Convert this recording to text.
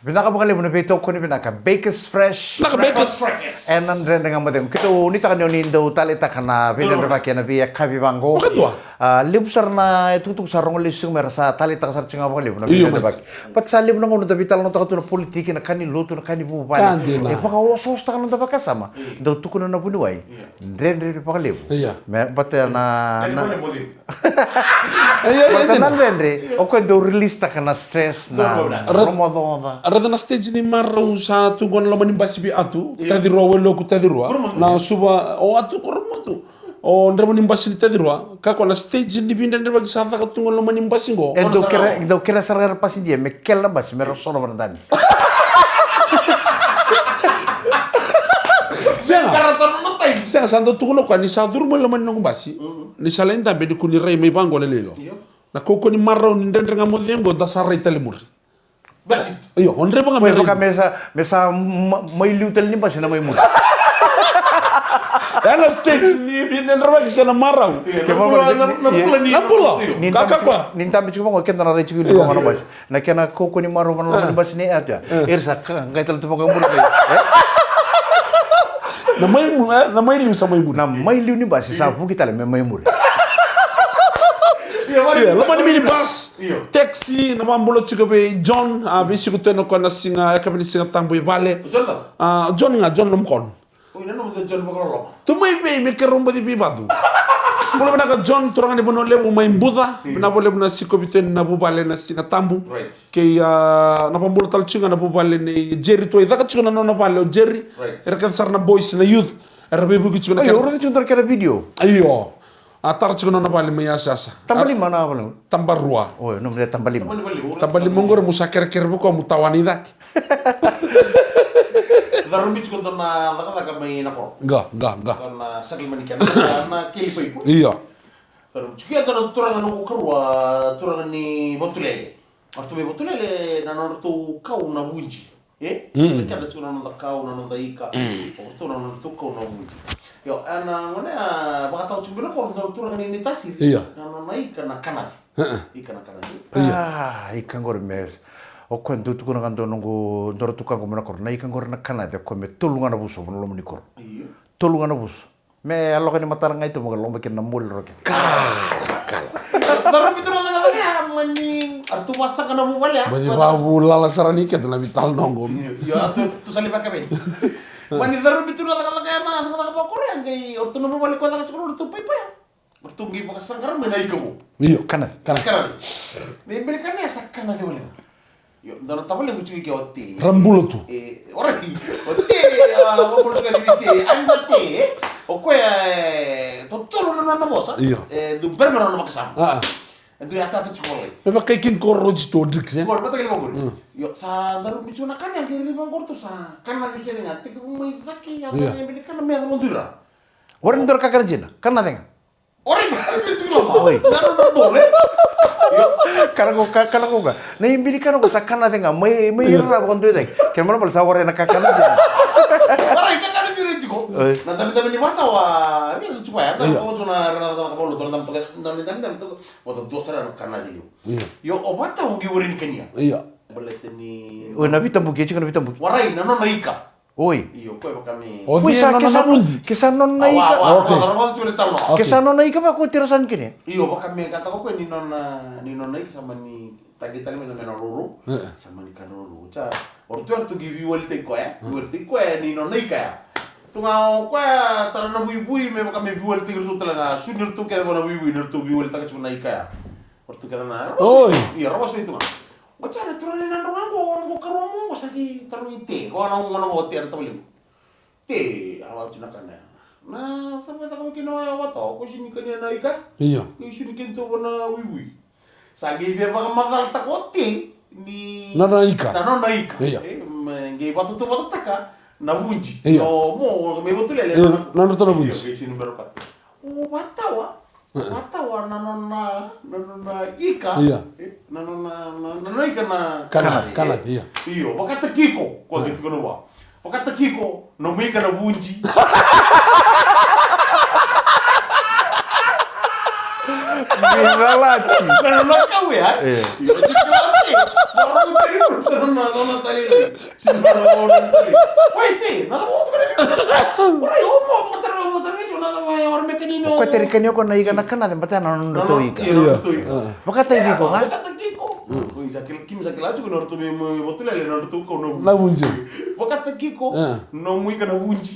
Pinakabakali mo na pito ko ni pinaka Bakers Fresh. Bakers. And then dengan madem kita unita kan yoni indo talita kana bidan raki na biya kabi bango. Libu sarna tutuk sarong lisung merasa talita kasar cenga bakali mo na bidan baki. Pat salim na ngono dabital no takatu na politik na kani lutu na kani bu bani. Paka osos ta kan na baka sama. Do tukuna na bunuai. Den re bakali. Me bata na Pertenan Henry, o do release ta kana stress na Ramadan. Arada na stage ni marau sa tugon laman basi bi atu, tadi roa lo ku tadi roa. Na suba o atu kormotu. O ndra man basi tadi roa, ka na stage ni binda ndra bagi sa ta ka tugon laman basi go. Do kira sarar pasi dia me kella basi me sono bandan. Saya santo tugon ko ni sa durmo laman no basi. Ni salenta be di kuni rei me bango le lelo. Na koko ni marau ni ndra ngamo dengo da sarai telemur. Basi. Iyo, ondre banga me baka mesa mai liutel ni basi na mai mu. Dana stage ni binendra bagi kana marau. Na pula. Kaka kwa. Ninta bichu bango kenta na rechu li bango basi. Na kena koko ni marau bango basi ni aja. Irsa ngai tel tu bango mu. Na mai liu sa mai mu. Na mai liu ni basi sa fu kita le mai mu. Lama ni mini bus, taxi, na mambulo chika be John, bisi ko teno ko na singa, kami ni singa tamboy vale. John nam kon. Tumay be me keromba di bibadu. Mula ba naka John turang ni bono le mo may Buddha, na bole mo na siko biten na bubale na singa tambu. Kay na pambulo tal chinga na bubale ni Jerry toy, daka chinga na bale Jerry. Era kan sar na boys na youth. Era bebu ki chinga. Ayo, ora chinga kera video. Ayo. Atar cuma nona bali mayasa. Tambali mana apa? Tambar rua. Oh, no me tambali. Tambali mongor musa kere buko mutawani dak. Darumbi cuma tona baka may nako. Enggak. Tona sakil manikan na kilipo ipo. Iya. Darumbi cuma tona turangan ko karwa turangan ni botulele. Artu be botulele na nortu kau na bunji. Kada cuma nona kau na nona ika. Ortu na nortu kau na bunji. Yo, ana ngone baka tau cuma ko turang ni tasir. Iya. Na ika na kanat. Ika na kanat. Ikan gor mes. O ko ndu tukuna kan donongo ndoro tukan ko menakor na ikan gor na kanat ko me tulunga na buso no ni kor. Iya. Tulunga na buso. Me allo kan matar ngai to mo lomba ken namul roket. Kal. Darah itu orang kata maning. Artu wasak kana bu bal ya. Bani babu lala sarani ket na vital nongo. Ya tu sali pakai ben. Mani darah itu orang kata na kata Korea ngai ortu no balik kota kacau ortu pai pai. Ortu ngai pakai sangkar menai kamu. Iyo Kanat. Me berikan ya sakana de boleh. Yo, darah tabal yang cuci kiote. Rambulo tu. Orang ni. Ote, apa boleh kali ni? Anda te. Oke, tutul na mosa. Du berber na makasam. Itu ya tata chukole. Memang kayak kin koroj to drik ya. Bor betul bang. Yo sa daru bicu kan yang kiri bang kortu sa. Kan lagi kiri ngati ko may zaki ya yang bini kan me ada mondura. Orang ndur kakar jina. Kan nating. Orang kan sih lama. Daru boleh. Karena ko ga. Na imbili kan ko sa kan nating may ira ko ndu dai. Kemana bal saware na kakar jina. Orang kan ada diri juga. Nah tapi ni mata wah ini lucu ya. Tapi kalau cuma renata kapal lu terus dan waktu dosa dan karena dia. Yo obat tahu giurin kenya. Iya. Boleh ni. Oh nabi tambu kici kan nabi tambu. Warai nano naika. Oi. Iyo kau kami. Oh dia kesanon naika. Oke. Kesanon naika pa ko tirasan kini. Iyo kami kata ko ni non naika sama ni tadi mena ruru sama ni kan ruru. Ca ortu tu give you all take ko ya. Ortu ko ni non naika ya. Tungau ko tarana bui me kami buel tigir tu talaga sunir tu ke bona bui nirtu buel tak cuma naika ya. Ortu kata na. Oi. Iya rawas itu mah. Macam mana turun ni nandung aku kerumu masa di taruh ite, kau orang hotel atau beli, te awal cina kan ya. Nah sampai tak mungkin awal awal tau, kau sini kan yang naik kan? Iya. Kau sini kan tu warna wiwi. Sagi biar bagai magal tak hotel ni. Nana ika. Iya. Gay batu tu batu tak kan? Nabunji. Iya. Oh mau me betul ya? Nana tu nabunji. Iya sini berapa? Oh batawa. Batawa nana ika. Iya. Nana ika na kanat iya. Iyo, pakata kiko ko gitu kono ba. Pakata kiko no me ika na bunji. Pinalati. Non kau ya? Iya sih kelati. Orang tadi non tadi. Si orang tadi. Wah itu, nada mau tadi. Orang yo mau tadi cuma orang mekanino. Kau teri kanyo ko na iga na kana de bata na no to iga. Iya, itu iga. Makata igi ko nga. Makata kiko. Kim sakil aja ko norto me botula le norto ko no. Na bunji. Makata kiko. No mu iga na bunji.